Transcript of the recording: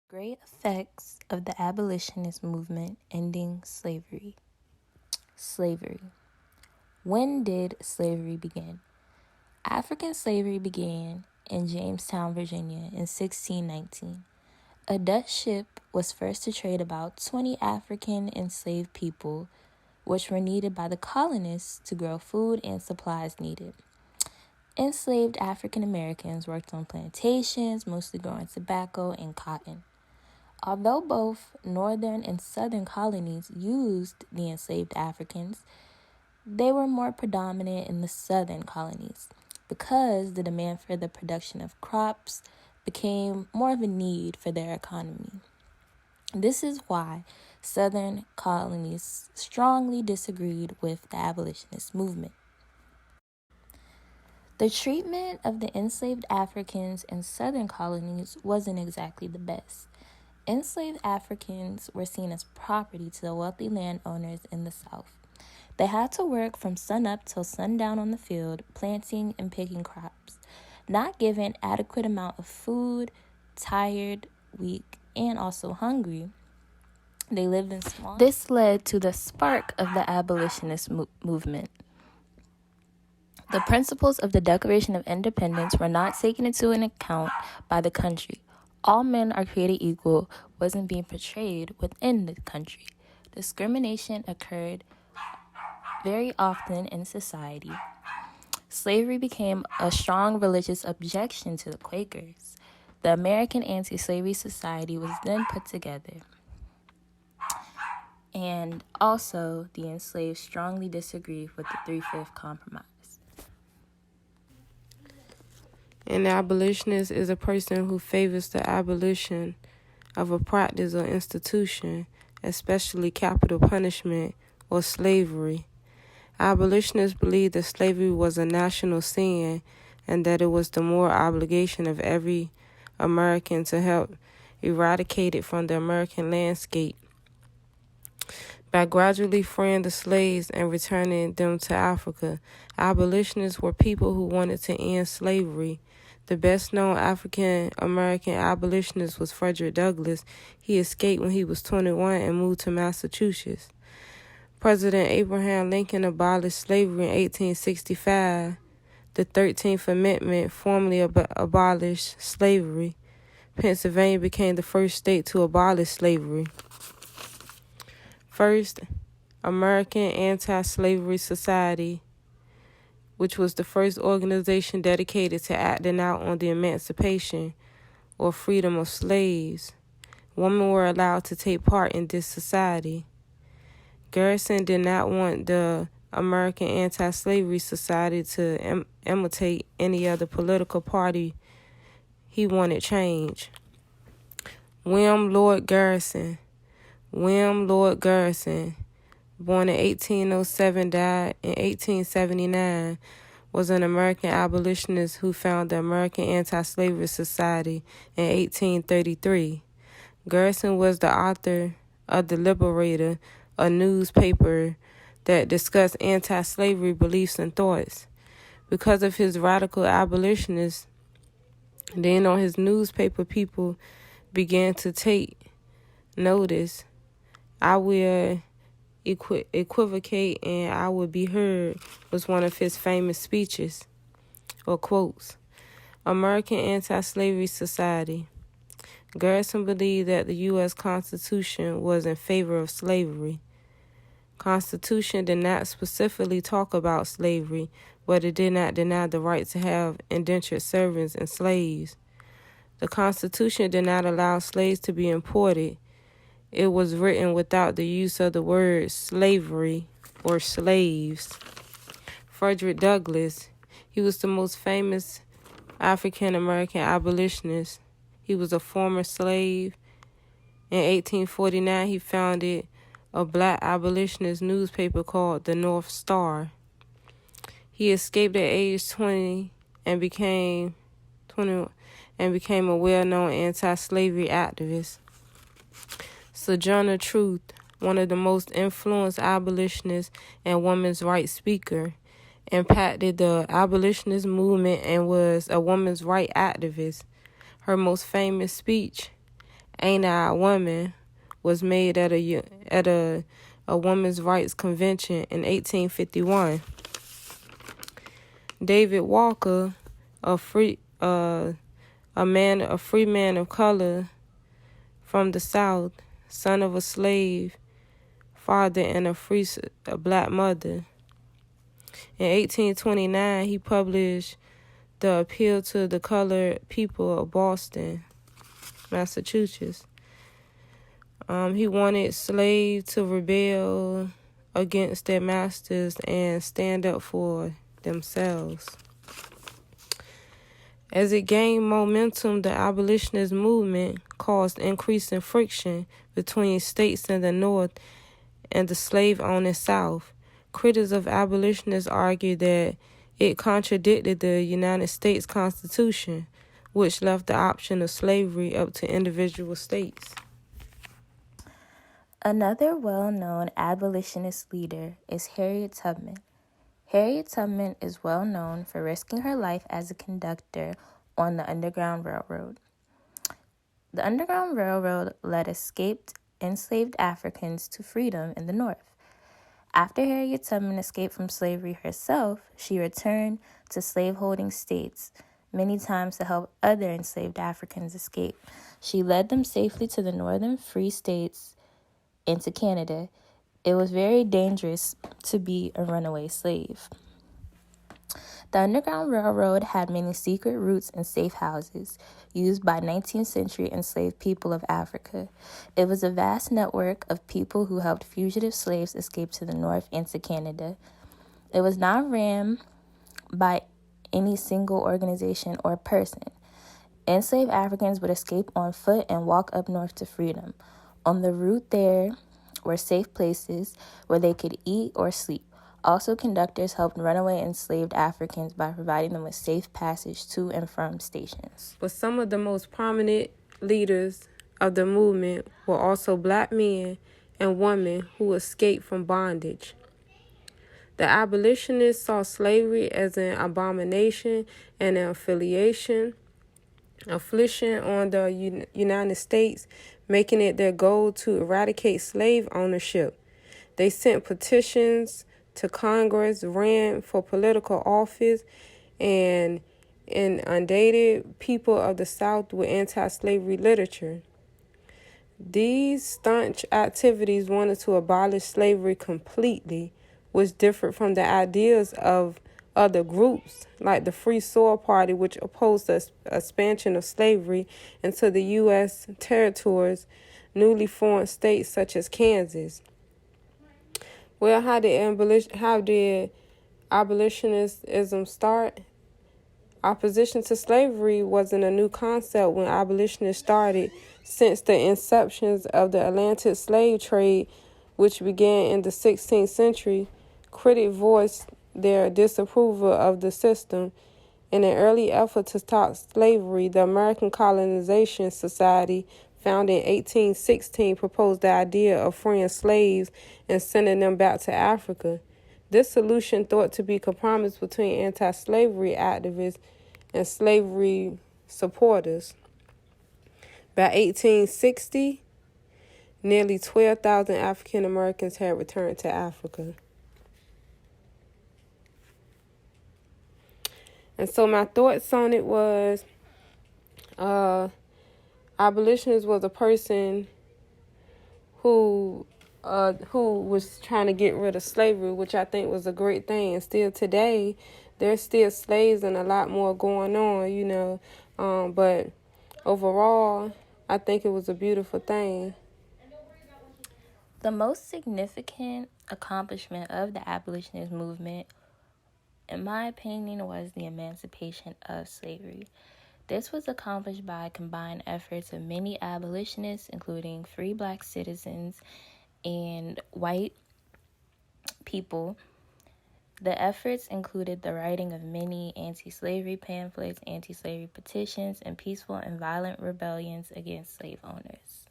Great effects of the abolitionist movement ending slavery. Slavery. When did slavery begin? African slavery began in Jamestown, Virginia in 1619. A Dutch ship was first to trade about 20 African enslaved people, which were needed by the colonists to grow food and supplies needed. Enslaved African Americans worked on plantations, mostly growing tobacco and cotton. Although both northern and southern colonies used the enslaved Africans, they were more predominant in the southern colonies because the demand for the production of crops became more of a need for their economy. This is why southern colonies strongly disagreed with the abolitionist movement. The treatment of the enslaved Africans in southern colonies wasn't exactly the best. Enslaved Africans were seen as property to the wealthy landowners in the South. They had to work from sunup till sundown on the field, planting and picking crops, not given adequate amount of food, tired, weak, and also hungry. They lived in small. This led to the spark of the abolitionist movement. The principles of the Declaration of Independence were not taken into account by the country. All men are created equal wasn't being portrayed within the country. Discrimination occurred very often in society. Slavery became a strong religious objection to the Quakers. The American Anti-Slavery Society was then put together. And also, the enslaved strongly disagreed with the 3/5 Compromise. An abolitionist is a person who favors the abolition of a practice or institution, especially capital punishment or slavery. Abolitionists believe that slavery was a national sin and that it was the moral obligation of every American to help eradicate it from the American landscape. By gradually freeing the slaves and returning them to Africa, abolitionists were people who wanted to end slavery. The best-known African-American abolitionist was Frederick Douglass. He escaped when he was 21 and moved to Massachusetts. President Abraham Lincoln abolished slavery in 1865. The 13th Amendment formally abolished slavery. Pennsylvania became the first state to abolish slavery. First, American Anti-Slavery Society, which was the first organization dedicated to acting out on the emancipation or freedom of slaves. Women were allowed to take part in this society. Garrison did not want the American Anti-Slavery Society to imitate any other political party. He wanted change. William Lloyd Garrison, born in 1807, died in 1879, was an American abolitionist who founded the American Anti-Slavery Society in 1833. Garrison was the author of The Liberator, a newspaper that discussed anti-slavery beliefs and thoughts. Because of his radical abolitionist, then on his newspaper, people began to take notice. I will equivocate and I will be heard was one of his famous speeches or quotes. American Anti-Slavery Society. Garrison believed that the U.S. Constitution was in favor of slavery. Constitution did not specifically talk about slavery, but it did not deny the right to have indentured servants and slaves. The Constitution did not allow slaves to be imported. It was written without the use of the word slavery or slaves. Frederick Douglass, he was the most famous African-American abolitionist. He was a former slave. In 1849, he founded a black abolitionist newspaper called the North Star. He escaped at age 20 and became a well-known anti-slavery activist. Sojourner Truth, one of the most influenced abolitionists and women's rights speaker, impacted the abolitionist movement and was a women's rights activist. Her most famous speech, Ain't I a Woman was made at a women's rights convention in 1851. David Walker, a free man of color from the South, son of a slave father and a black mother. In 1829, he published The Appeal to the Colored People of Boston, Massachusetts. He wanted slaves to rebel against their masters and stand up for themselves. As it gained momentum, the abolitionist movement caused increasing friction between states in the North and the slave-owning South. Critics of abolitionists argue that it contradicted the United States Constitution, which left the option of slavery up to individual states. Another well-known abolitionist leader is Harriet Tubman. Harriet Tubman is well known for risking her life as a conductor on the Underground Railroad. The Underground Railroad led escaped enslaved Africans to freedom in the North. After Harriet Tubman escaped from slavery herself, she returned to slaveholding states many times to help other enslaved Africans escape. She led them safely to the northern free states and to Canada. It was very dangerous to be a runaway slave. The Underground Railroad had many secret routes and safe houses used by 19th century enslaved people of Africa. It was a vast network of people who helped fugitive slaves escape to the north and to Canada. It was not ran by any single organization or person. Enslaved Africans would escape on foot and walk up north to freedom. On the route there were safe places where they could eat or sleep. Also, conductors helped runaway enslaved Africans by providing them with safe passage to and from stations. But some of the most prominent leaders of the movement were also black men and women who escaped from bondage. The abolitionists saw slavery as an abomination and an affliction on the United States, making it their goal to eradicate slave ownership. They sent petitions to Congress, ran for political office, and inundated people of the South with anti-slavery literature. These staunch activities wanted to abolish slavery completely, which differed from the ideas of other groups like the Free Soil Party, which opposed the expansion of slavery into the U.S. territories, newly formed states such as Kansas. Well, how did abolitionism start? Opposition to slavery wasn't a new concept when abolitionists started. Since the inceptions of the Atlantic slave trade, which began in the 16th century, critics voiced their disapproval of the system. In an early effort to stop slavery, the American Colonization Society, founded in 1816, proposed the idea of freeing slaves and sending them back to Africa. This solution, thought to be a compromise between anti-slavery activists and slavery supporters. By 1860, nearly 12,000 African Americans had returned to Africa. And so my thoughts on it was, abolitionist was a person who was trying to get rid of slavery, which I think was a great thing. And still today, there's still slaves and a lot more going on, but overall, I think it was a beautiful thing. The most significant accomplishment of the abolitionist movement, in my opinion, was the emancipation of slavery. This was accomplished by combined efforts of many abolitionists, including free black citizens and white people. The efforts included the writing of many anti-slavery pamphlets, anti-slavery petitions, and peaceful and violent rebellions against slave owners.